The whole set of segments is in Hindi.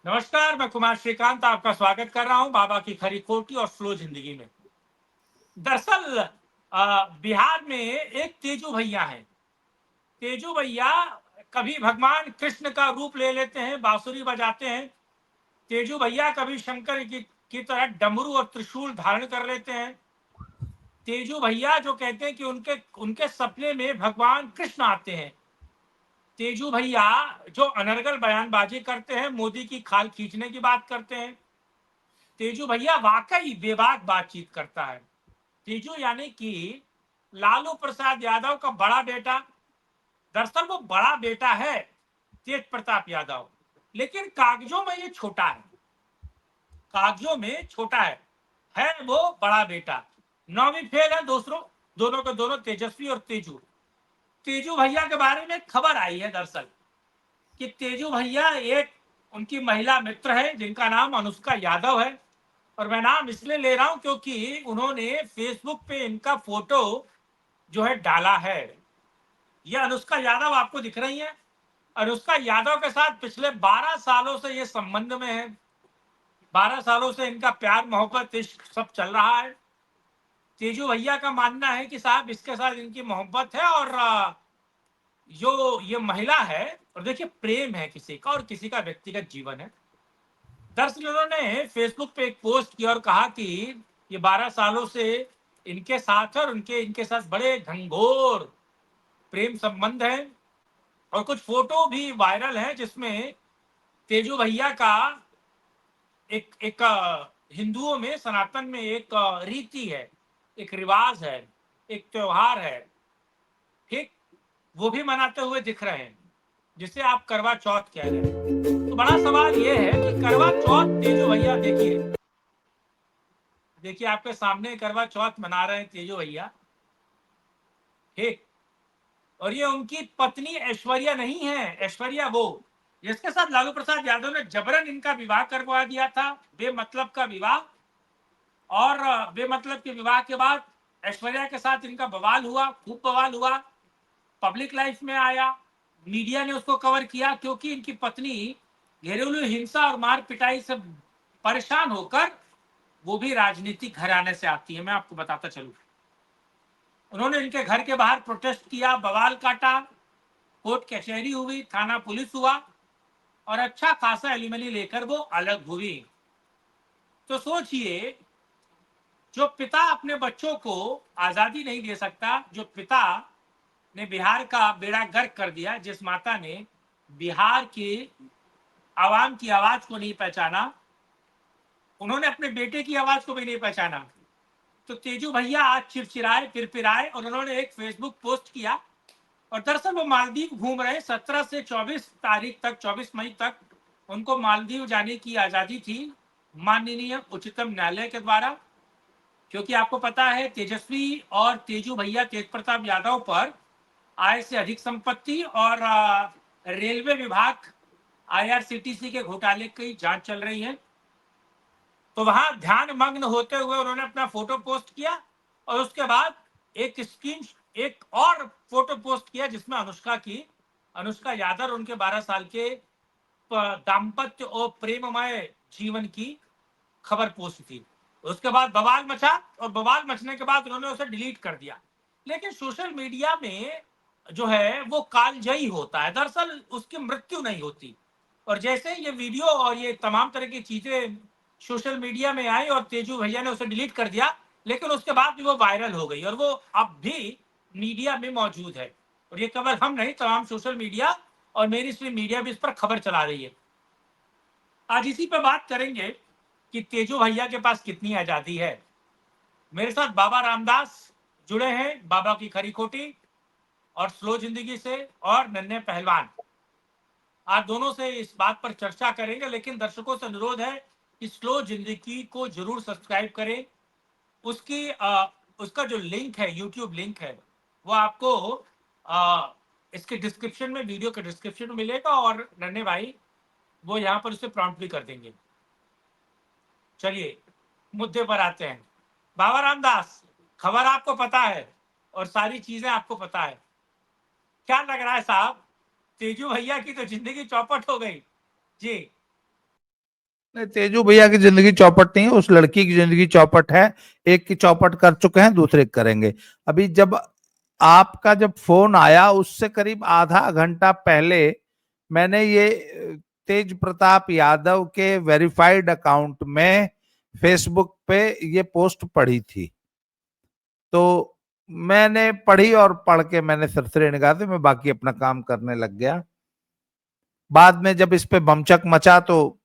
नमस्कार, मैं कुमार श्रीकांत आपका स्वागत कर रहा हूं बाबा की खरी खोटी और स्लो जिंदगी में। दरअसल बिहार में एक तेजू भैया हैं। तेजू भैया कभी भगवान कृष्ण का रूप ले लेते हैं, बांसुरी बजाते हैं। तेजू भैया कभी शंकर की तरह डमरू और त्रिशूल धारण कर लेते हैं। तेजू भैया जो कहते हैं कि उनके उनके सपने में भगवान कृष्ण आते हैं। तेजू भैया जो अनर्गल बयानबाजी करते हैं, मोदी की खाल खींचने की बात करते हैं। तेजू भैया वाकई बेबाक बातचीत करता है। तेजू यानी कि लालू प्रसाद यादव का बड़ा बेटा। दरअसल वो बड़ा बेटा है तेज प्रताप यादव, लेकिन कागजों में ये छोटा है। कागजों में छोटा है वो बड़ा बेटा। 9वीं फेल है दूसरों, दोनों के दोनों तेजस्वी और तेजू। तेजू भैया के बारे में खबर आई है दरअसल कि तेजू भैया एक उनकी महिला मित्र है जिनका नाम अनुष्का यादव है। और मैं नाम इसलिए ले रहा हूं क्योंकि उन्होंने फेसबुक पे इनका फोटो जो है डाला है। ये अनुष्का यादव आपको दिख रही है। अनुष्का यादव के साथ पिछले 12 सालों से ये संबंध में है। 12 सालों से इनका प्यार मोहब्बत इश्क सब चल रहा है। तेजू भैया का मानना है कि साहब इसके साथ इनकी मोहब्बत है और जो ये महिला है, और देखिए प्रेम है किसी का और किसी का व्यक्तिगत जीवन है। दरअसल उन्होंने फेसबुक पे एक पोस्ट किया और कहा कि ये 12 सालों से इनके साथ है और उनके इनके साथ बड़े घंघोर प्रेम संबंध है। और कुछ फोटो भी वायरल है जिसमें तेजू भैया का एक एक हिंदुओं में, सनातन में एक रीति है, एक रिवाज है, एक त्योहार है, ठीक, वो भी मनाते हुए दिख रहे हैं, जिसे आप करवा चौथ कह रहे हैं। तो बड़ा सवाल यह है कि करवा चौथ तेजू भैया देखिए, देखिए आपके सामने करवा चौथ मना रहे हैं तेजू भैया, ठीक। और ये उनकी पत्नी ऐश्वर्या नहीं है, ऐश्वर्या वो जिसके साथ लालू प्रसाद यादव ने जबरन इनका विवाह करवा दिया था, बेमतलब का विवाह। और बेमतलब के विवाह के बाद ऐश्वर्या के साथ इनका बवाल हुआ, खूब बवाल हुआ, पब्लिक लाइफ में आया, मीडिया ने उसको कवर किया क्योंकि इनकी पत्नी घरेलू हिंसा और मार पिटाई से परेशान होकर, वो भी राजनीतिक घराने से आती है, मैं आपको बताता चलूं। उन्होंने इनके घर के बाहर प्रोटेस्ट किया, बवाल काटा, कोर्ट कचहरी हुई, थाना पुलिस हुआ और अच्छा खासा एलिमनी लेकर वो अलग हुई। तो सोचिए, जो पिता अपने बच्चों को आजादी नहीं दे सकता, जो पिता ने बिहार का बेड़ा गर्क कर दिया, जिस माता ने बिहार के आवाम की आवाज को नहीं पहचाना, उन्होंने अपने बेटे की आवाज को भी नहीं पहचाना। तो तेजू भैया आज चिड़चिड़ाए, फिरफिराए और उन्होंने एक फेसबुक पोस्ट किया। और दरअसल वो मालदीव घूम रहे, 17 से 24 तारीख तक, 24 मई तक उनको मालदीव जाने की आजादी थी माननीय उच्चतम न्यायालय के द्वारा। क्योंकि आपको पता है तेजस्वी और तेजू भैया, तेज प्रताप यादव पर आय से अधिक संपत्ति और रेलवे विभाग, आईआरसीटीसी के घोटाले की जांच चल रही है। तो वहां ध्यान मग्न होते हुए उन्होंने अपना फोटो पोस्ट किया और उसके बाद एक और फोटो पोस्ट किया जिसमें अनुष्का यादव उनके 12 साल के दाम्पत्य और प्रेममय जीवन की खबर पोस्ट थी। उसके बाद बवाल मचा और बवाल मचने के बाद उन्होंने उसे डिलीट कर दिया। लेकिन सोशल मीडिया में जो है वो कालजयी होता है, दरअसल उसकी मृत्यु नहीं होती। और जैसे ये वीडियो और ये तमाम तरह की चीजें सोशल मीडिया में आई और तेजू भैया ने उसे डिलीट कर दिया, लेकिन उसके बाद भी वो वायरल हो गई और वो अब भी मीडिया में मौजूद है। और ये खबर हम नहीं, तमाम सोशल मीडिया और मेरी स्ट्रीम मीडिया भी इस पर खबर चला रही है। आज इसी पर बात करेंगे कि तेजू भैया के पास कितनी आजादी है। मेरे साथ बाबा रामदास जुड़े हैं, बाबा की खरी खोटी और स्लो जिंदगी से, और नन्हे पहलवान। आज दोनों से इस बात पर चर्चा करेंगे, लेकिन दर्शकों से अनुरोध है कि स्लो जिंदगी को जरूर सब्सक्राइब करें। उसका जो लिंक है, यूट्यूब लिंक है, वो आपको इसके डिस्क्रिप्शन में, वीडियो के डिस्क्रिप्शन में मिलेगा और नन्हे भाई वो यहाँ पर उसे प्रॉम्प्ट भी कर देंगे। चलिए मुद्दे पर आते हैं। बाबा रामदास, खबर आपको पता है और सारी चीजें आपको पता है, क्या लग रहा है साहब? तेजू भैया की तो जिंदगी चौपट हो गई जी। नहीं, तेजू भैया की जिंदगी चौपट नहीं है, उस लड़की की जिंदगी चौपट है। एक की चौपट कर चुके हैं, दूसरे की करेंगे। अभी जब आपका जब फोन आया उससे करीब आधा घंटा पहले मैंने ये तेज प्रताप यादव के वेरीफाइड अकाउंट में फेसबुक पे ये पोस्ट पढ़ी थी। तो मैंने पढ़ी और पढ़ के मैंने सरसरी निगाह से मैं बाकी अपना काम करने लग गया। बाद में जब इस पे बमचक मचा तो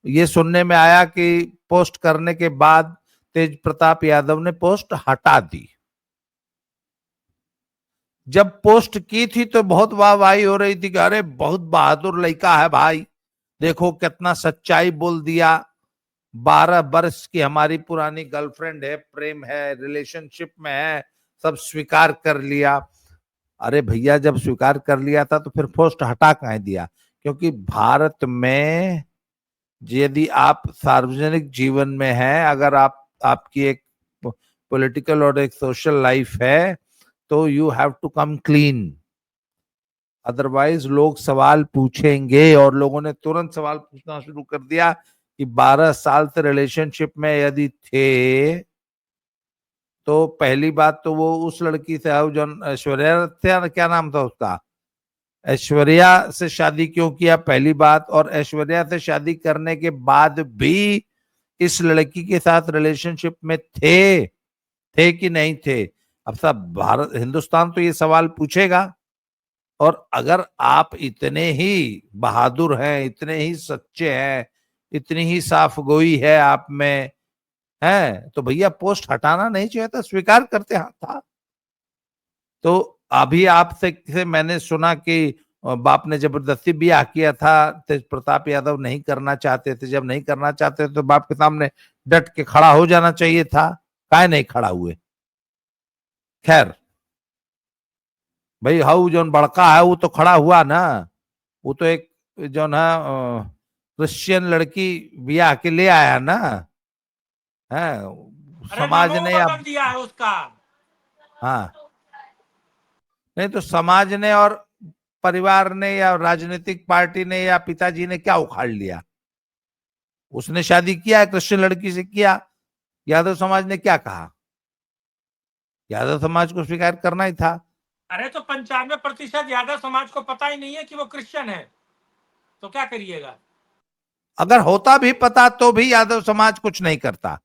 ये सुनने में आया कि पोस्ट करने के बाद तेज प्रताप यादव ने पोस्ट हटा दी। जब पोस्ट की थी तो बहुत वाहवाही हो रही थी कि अरे बहुत बहादुर लड़का है भाई, देखो कितना सच्चाई बोल दिया। 12 वर्ष की हमारी पुरानी गर्लफ्रेंड है, प्रेम है, रिलेशनशिप में है, सब स्वीकार कर लिया। अरे भैया जब स्वीकार कर लिया था तो फिर पोस्ट हटा कहाँ दिया? क्योंकि भारत में यदि आप सार्वजनिक जीवन में हैं, अगर आपकी एक पॉलिटिकल और एक सोशल लाइफ है तो you have to come clean, otherwise लोग सवाल पूछेंगे। और लोगों ने तुरंत सवाल पूछना शुरू कर दिया कि 12 साल से रिलेशनशिप में यदि थे तो पहली बात तो वो उस लड़की से जो ऐश्वर्या थे, क्या नाम था उसका, ऐश्वर्या से शादी क्यों किया पहली बात। और ऐश्वर्या से शादी करने के बाद भी इस लड़की के साथ रिलेशनशिप में थे कि नहीं थे? अब सब भारत हिंदुस्तान तो ये सवाल पूछेगा। और अगर आप इतने ही बहादुर हैं, इतने ही सच्चे हैं, इतनी ही साफगोई है आप में, है तो भैया पोस्ट हटाना नहीं चाहिए था, स्वीकार करते हाँ था। तो अभी आपसे से मैंने सुना कि बाप ने जबरदस्ती ब्याह किया था, तेज प्रताप यादव नहीं करना चाहते थे। जब नहीं करना चाहते थे तो बाप के सामने डट के खड़ा हो जाना चाहिए था, काहे नहीं खड़ा हुए? खैर भाई हाउ जो बड़का है वो तो खड़ा हुआ ना, वो तो एक जो ना क्रिश्चियन लड़की ब्याह के ले आया ना, है अरे समाज नमो ने या बदल दिया है उसका। हाँ नहीं तो समाज ने और परिवार ने या राजनीतिक पार्टी ने या पिताजी ने क्या उखाड़ लिया? उसने शादी किया है, क्रिश्चियन लड़की से किया। यादव समाज ने क्या कहा? यादव समाज को स्वीकार करना ही था। अरे तो 95% यादव समाज को पता ही नहीं है कि वो क्रिश्चियन है, तो क्या करिएगा? अगर होता भी पता तो भी यादव समाज कुछ नहीं करता।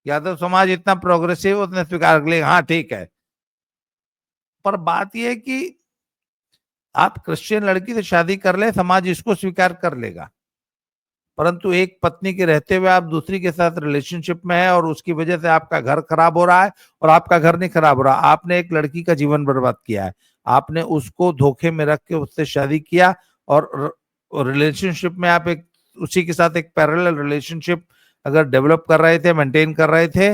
यादव समाज इतना प्रोग्रेसिव, उसने स्वीकार कर लिया, हाँ ठीक है। पर बात यह है कि आप क्रिश्चियन लड़की से शादी कर ले, समाज इसको स्वीकार कर लेगा। परंतु एक पत्नी के रहते हुए आप दूसरी के साथ रिलेशनशिप में है और उसकी वजह से आपका घर खराब हो रहा है, और आपका घर नहीं खराब हो रहा, आपने एक लड़की का जीवन बर्बाद किया है। आपने उसको धोखे में रख के उससे शादी किया, और रिलेशनशिप में आप एक उसी के साथ एक पैरेलल रिलेशनशिप अगर डेवलप कर रहे थे, मेंटेन कर रहे थे,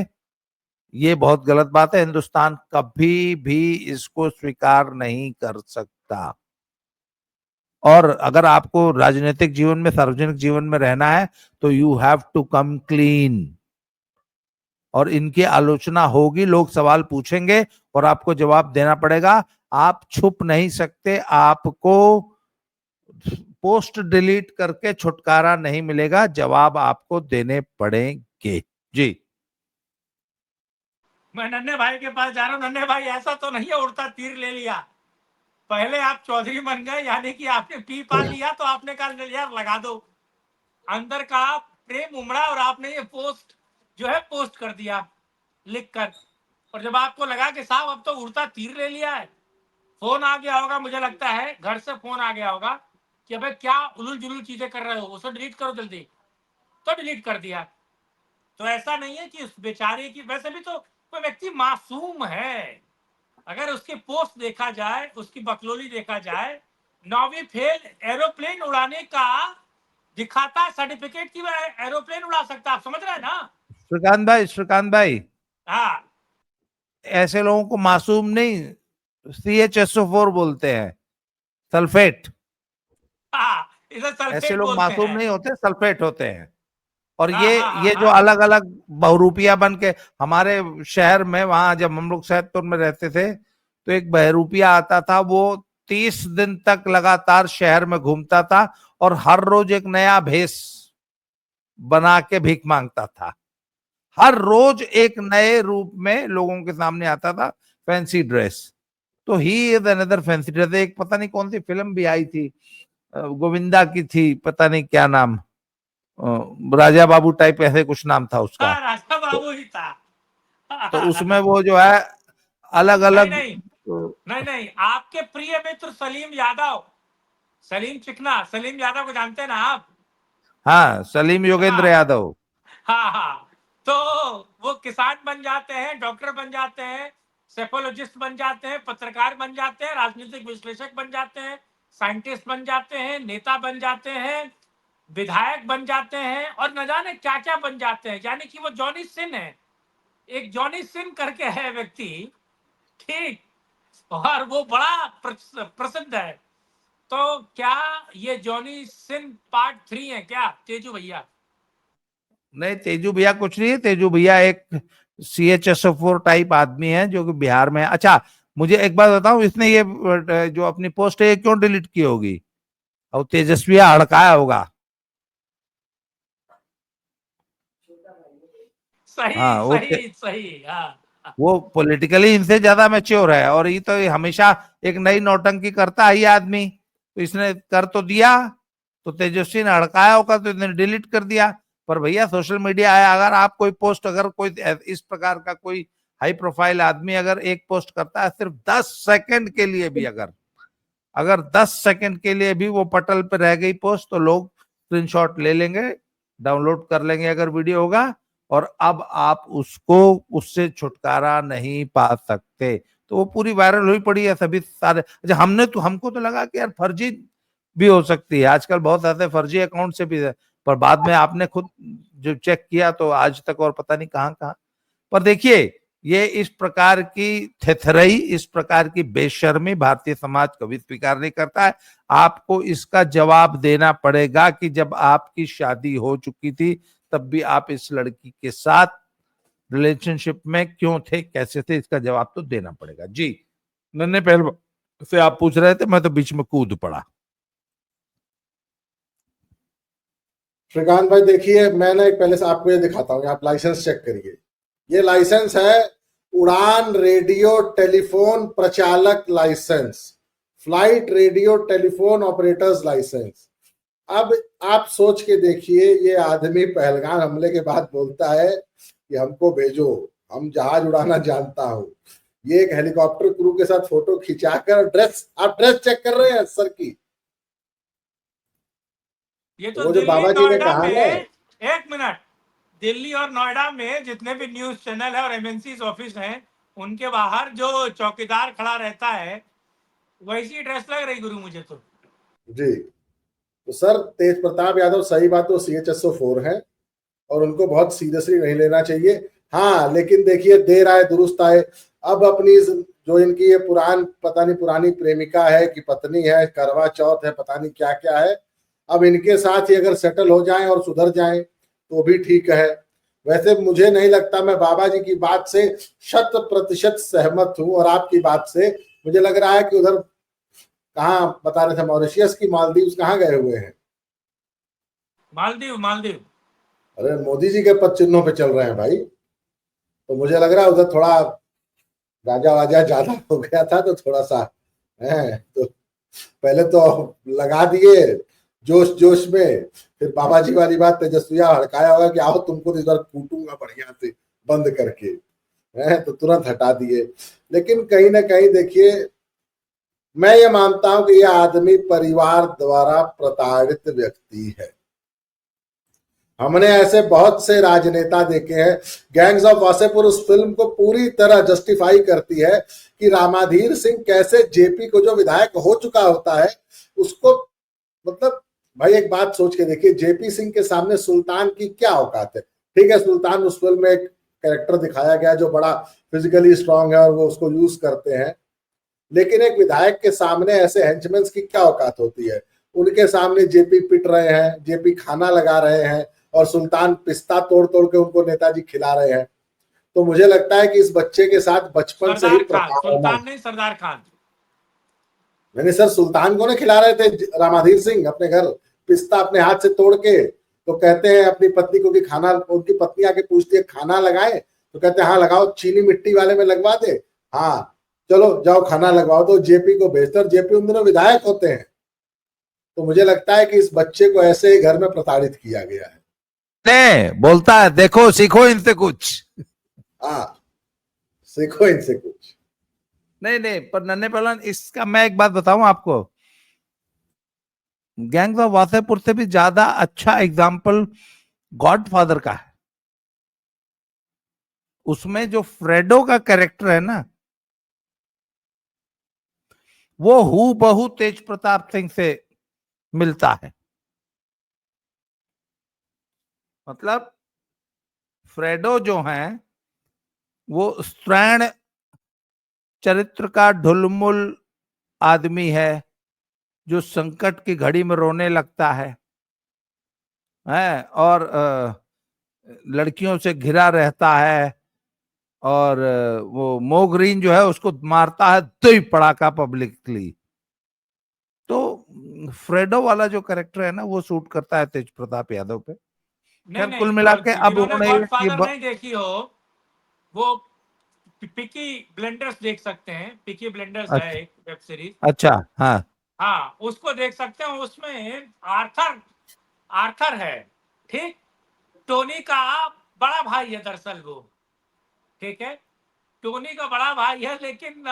ये बहुत गलत बात है। हिंदुस्तान कभी भी इसको स्वीकार नहीं कर सकता। और अगर आपको राजनीतिक जीवन में, सार्वजनिक जीवन में रहना है तो you have to come clean. और इनकी आलोचना होगी, लोग सवाल पूछेंगे और आपको जवाब देना पड़ेगा। आप छुप नहीं सकते, आपको पोस्ट डिलीट करके छुटकारा नहीं मिलेगा, जवाब आपको देने पड़ेंगे। जी मैं नन्हे भाई के पास जा रहा हूँ। नन्हे भाई, ऐसा तो नहीं है उड़ता तीर ले लिया? पहले आप चौधरी बन गए, यानी कि आपने पी पा लिया, तो आपने कहा यार लगा दो। अंदर का प्रेम उमड़ा और आपने ये पोस्ट जो है पोस्ट कर दिया लिख कर। और जब आपको लगा कि साहब अब तो उड़ता तीर ले लिया है, फोन आ गया होगा, मुझे लगता है घर से फोन आ गया होगा कि अबे क्या उलूल जुलूल चीजें कर रहे हो, उसको डिलीट करो जल्दी। तो डिलीट कर दिया। तो ऐसा नहीं है कि उस बेचारे की, वैसे भी तो कोई व्यक्ति मासूम है। अगर उसकी पोस्ट देखा जाए, उसकी बकलोली देखा जाए, 9वीं फेल एरोप्लेन उड़ाने का दिखाता है सर्टिफिकेट की, वह एरोप्लेन उड़ा सकता है। आप समझ रहे हैं ना? श्रीकांत भाई, श्रीकांत भाई, हाँ ऐसे लोगों को मासूम नहीं, CHSO4 बोलते हैं, सल्फेट। हाँ, इसे ऐसे सल्फेट लोग बोलते मासूम हैं। नहीं होते, सल्फेट होते हैं। और हाँ हाँ हाँ ये जो हाँ। अलग अलग बहुरूपिया बन के हमारे शहर में, वहां जब हम लोग सैदपुर में रहते थे तो एक बहरूपिया आता था, वो 30 दिन तक लगातार शहर में घूमता था और हर रोज एक नया भेष बना के भीख मांगता था। हर रोज एक नए रूप में लोगों के सामने आता था, फैंसी ड्रेस। तो he is another fancy dress. एक पता नहीं कौन सी फिल्म भी आई थी, गोविंदा की थी, पता नहीं क्या नाम, राजा बाबू टाइप ऐसे कुछ नाम था उसका। हाँ, राजा तो, बाबू ही था। तो उसमें वो जो है अलग नहीं अलग। नहीं नहीं नहीं, आपके प्रिय मित्र सलीम यादव, सलीम चिकना, सलीम यादव को जानते हैं ना आप? हाँ, सलीम योगेंद्र हाँ यादव। हाँ हाँ। तो वो किसान बन जाते हैं, डॉक्टर बन जाते हैं, सेफोलॉजिस्ट बन जाते हैं, पत्रकार बन जाते हैं, राजनीतिक विश्लेषक बन जाते हैं, साइंटिस्ट बन जाते हैं, नेता बन जाते हैं, विधायक बन जाते हैं, और न जाने क्या क्या बन जाते हैं। यानी कि वो जॉनी सिन है, एक जॉनी सिन करके है व्यक्ति, ठीक, और वो बड़ा प्रसिद्ध है। तो क्या ये जॉनी सिन पार्ट 3 है क्या तेजू भैया? नहीं, तेजू भैया कुछ नहीं है। तेजू भैया एक CHSO4 टाइप आदमी है जो कि बिहार में है। अच्छा, मुझे एक बात बताऊं, इसने ये जो अपनी पोस्ट है ये क्यों डिलीट की होगी? और तेजस्वी हड़काया होगा। सही हाँ, सही सही, हाँ। वो पॉलिटिकली इनसे ज्यादा मैच्योर है, और ये तो हमेशा एक नई नौटंकी करता है ये आदमी। तो इसने कर तो दिया, तो तेजस्वी ने हड़काया होगा तो इसने डिलीट कर दिया। पर भैया सोशल मीडिया है, अगर आप कोई पोस्ट, अगर कोई इस प्रकार का कोई हाई प्रोफाइल आदमी अगर एक पोस्ट करता है सिर्फ 10 सेकंड के लिए भी, अगर अगर 10 सेकंड के लिए भी वो पटल पे रह गई पोस्ट, तो लोग स्क्रीनशॉट ले लेंगे, डाउनलोड कर लेंगे अगर वीडियो होगा, और अब आप उसको, उससे छुटकारा नहीं पा सकते। तो वो पूरी वायरल हुई पड़ी है सभी सारे। अच्छा, हमको तो लगा कि यार फर्जी भी हो सकती है, आजकल बहुत ऐसे फर्जी अकाउंट से भी है। पर बाद में आपने खुद जो चेक किया तो आज तक और पता नहीं कहां कहां। पर देखिए, ये इस प्रकार की थेथरई, इस प्रकार की बेशर्मी भारतीय समाज कभी स्वीकार नहीं करता है। आपको इसका जवाब देना पड़ेगा कि जब आपकी शादी हो चुकी थी तब भी आप इस लड़की के साथ रिलेशनशिप में क्यों थे, कैसे थे, इसका जवाब तो देना पड़ेगा। जी, नन्हे पहलवान से आप पूछ रहे थे, मैं तो बीच में कूद पड़ा। श्रीकांत भाई देखिए, मैं ना एक पहले से आपको ये दिखाता हूँ, आप लाइसेंस चेक करिए। ये लाइसेंस है उड़ान रेडियो टेलीफोन प्रचालक licence, flight radio telephone operators licence. अब आप सोच के देखिए, ये आदमी पहलगाम हमले के बाद बोलता है कि हमको भेजो, हम जहाज उड़ाना जानता हूँ। ये एक हेलीकॉप्टर क्रू के साथ फोटो खिंचाकर ड्रेस, आप ड्रेस चेक कर रहे हैं सर की? ये तो वो जो दिल्ली बाबा जी ने नोएडा कहा में, ना, एक मिनट, दिल्ली और नोएडा में जितने भी न्यूज चैनल है और एमएनसी ऑफिस हैं, उनके बाहर जो चौकीदार खड़ा रहता है वैसी ड्रेस लग रही गुरु मुझे तो। जी, तो सर तेज प्रताप यादव, सही बात, वो CHSO4 है और उनको बहुत सीरियसली नहीं लेना चाहिए। हाँ, लेकिन देखिए, देर आए दुरुस्त आए। अब अपनी जो इनकी ये पता नहीं पुरानी प्रेमिका है कि पत्नी है, करवा चौथ है, पता नहीं क्या क्या है, अब इनके साथ ही अगर सेटल हो जाएं और सुधर जाएं तो भी ठीक है। वैसे मुझे नहीं लगता, मैं बाबा जी की बात से 100% सहमत हूं, और आपकी बात से मुझे लग रहा है कि उधर कहाँ बता रहे थे, मॉरिशियस की मालदीव कहाँ गए हुए हैं? मालदीव, मालदीव। अरे मोदी जी के पद चिन्हों पे चल रहे हैं भाई। तो मुझे लग रहा है उधर थोड़ा गांजा वाजा ज्यादा हो गया था, तो थोड़ा सा है, तो पहले तो लगा दिए जोश जोश में, फिर बाबा जी वाली बात तेजस्विया हड़काया होगा कि आओ तुमको इस बार कूटूंगा बढ़िया से बंद करके, है, तो तुरंत हटा दिए। लेकिन कहीं ना कहीं देखिए, मैं ये मानता हूं कि यह आदमी परिवार द्वारा प्रताड़ित व्यक्ति है। हमने ऐसे बहुत से राजनेता देखे हैं। गैंग्स ऑफ वासेपुर उस फिल्म को पूरी तरह जस्टिफाई करती है कि रामाधीर सिंह कैसे जेपी को, जो विधायक हो चुका होता है, उसको, मतलब भाई एक बात सोच के देखिए, जेपी सिंह के सामने सुल्तान की क्या औकात है? ठीक है, सुल्तान उस फिल्म में एक कैरेक्टर दिखाया गया जो बड़ा फिजिकली स्ट्रांग है और वो उसको यूज करते हैं, लेकिन एक विधायक के सामने ऐसे हेंचमेंस की क्या औकात होती है? उनके सामने जेपी पिट रहे हैं, जेपी खाना लगा रहे हैं, और सुल्तान पिस्ता तोड़ तोड़ के उनको नेताजी खिला रहे हैं। तो मुझे लगता है कि इस बच्चे के साथ बचपन से ही सरदार खान, प्रताड़ना। सुल्तान नहीं, सरदार खान। मैंने सर, सुल्तान को नहीं खिला रहे थे रामाधीर सिंह अपने घर, पिस्ता अपने हाथ से तोड़ के तो कहते हैं अपनी पत्नी को कि खाना, उनकी पत्नी आके पूछती है खाना लगाए, तो कहते हैं हाँ लगाओ, चीनी मिट्टी वाले में लगवा दे, हाँ चलो जाओ खाना लगवाओ, तो जेपी को भेजते हैं। जेपी उन दिनों विधायक होते हैं। तो मुझे लगता है कि इस बच्चे को ऐसे ही घर में प्रताड़ित किया गया है। ने बोलता है देखो सीखो इनसे कुछ। हाँ सीखो इनसे कुछ। नहीं नहीं, पर नन्हे पहलवान, इसका मैं एक बात बताऊं आपको, गैंग्स ऑफ वासेपुर से भी ज्यादा अच्छा एग्जाम्पल गॉडफादर का है। उसमें जो फ्रेडो का कैरेक्टर है ना, वो हूबहू तेज प्रताप सिंह से मिलता है। मतलब फ्रेडो जो है वो स्त्रैण चरित्र का ढुलमुल आदमी है, जो संकट की घड़ी में रोने लगता है और लड़कियों से घिरा रहता है, और वो मोगरीन जो है उसको मारता है दो ही पड़ाका पब्लिकली। तो फ्रेडो वाला जो कैरेक्टर है ना, वो सूट करता है तेज प्रताप यादव पे। नहीं खैर कुल नहीं, मिला और के अब जिन्होंने उन्होंने गॉडफादर नहीं देखी हो वो पिकी ब्लेंडर्स देख सकते हैं। पिकी ब्लेंडर्स है अच्छा एक वेब सीरीज। अच्छा, हाँ हाँ उसको देख सकते हैं। उसमें आर्थर आर्थर है, ठीक, टोनी का बड़ा भाई है दरअसल वो, ठीक है, टोनी का बड़ा भाई है। लेकिन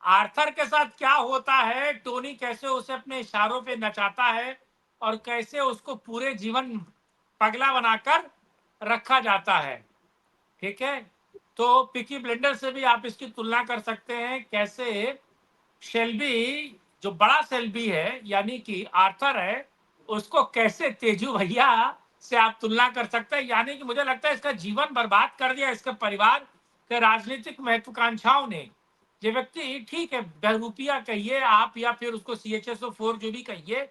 आर्थर के साथ क्या होता है, टोनी कैसे उसे अपने इशारों पे नचाता है और कैसे उसको पूरे जीवन पगला बनाकर रखा जाता है, ठीक है। तो पिकी ब्लेंडर से भी आप इसकी तुलना कर सकते हैं, कैसे शेल्बी, जो बड़ा शेल्बी है यानी कि आर्थर है, उसको कैसे तेजू भैया से आप तुलना कर सकते हैं। यानी कि मुझे लगता है इसका जीवन बर्बाद कर दिया इसके परिवार के राजनीतिक महत्वाकांक्षाओं ने। ये व्यक्ति ठीक है, बहरूपिया कहिए आप या फिर उसको CHSO4 जो भी कहिए,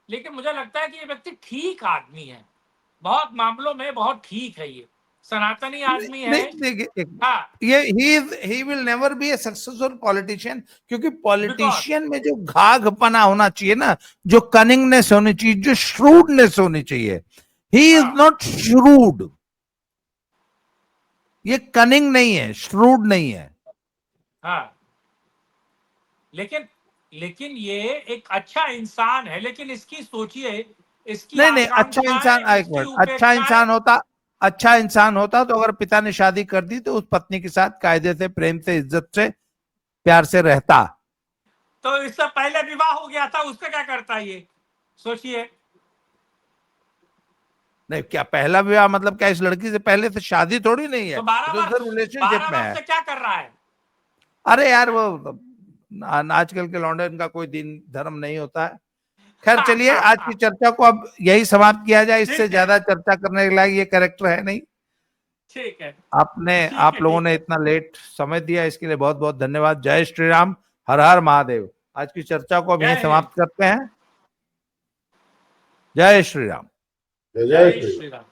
लेकिन मुझे लगता है कि ये व्यक्ति ठीक आदमी है, बहुत मामलों में बहुत ठीक है, ये सनातनी आदमी है। नहीं देखिए, हाँ ये he will never be A successful politician, क्योंकि बिकॉज पॉलिटिशियन में जो घाघपना होना चाहिए ना, जो कनिंगनेस होनी चाहिए, जो श्रूडनेस होनी चाहिए, ही इज हाँ नॉट श्रूड। ये कनिंग नहीं है, श्रूड नहीं है। हाँ, लेकिन लेकिन ये एक अच्छा इंसान है। लेकिन इसकी सोचिए, इसकी नहीं नहीं, अच्छा इंसान, आकांक्षाएं, एक इसकी मिनट, अच्छा उपेक्षाएं। इंसान होता, अच्छा इंसान होता तो अगर पिता ने शादी कर दी तो उस पत्नी के साथ कायदे से, प्रेम से, इज्जत से, प्यार से रहता। तो इससे पहले विवाह हो गया था, उसका क्या करता ये सोचिए। नहीं, क्या पहला विवाह मतलब क्या? इस लड़की से पहले से शादी थोड़ी नहीं है, तो 12 तो वर्ष रिलेशनशिप 12 में वर्ष है। से क्या कर रहा है। अरे यार वो आजकल के लौंडे, इनका कोई दीन धर्म नहीं होता है। खैर चलिए, आज की चर्चा को अब यही समाप्त किया जाए, इससे ठीक है, ज्यादा चर्चा करने के लायक ये कैरेक्टर है नहीं। ठीक है, आपने, ठीक है, आप लोगों ठीक ने है। इतना लेट समय दिया, इसके लिए बहुत बहुत धन्यवाद। जय श्री राम, हर हर महादेव। आज की चर्चा को अब यहीं जय हिंद, समाप्त करते हैं। जय श्री राम। जय जय जय श्री राम। श्री राम।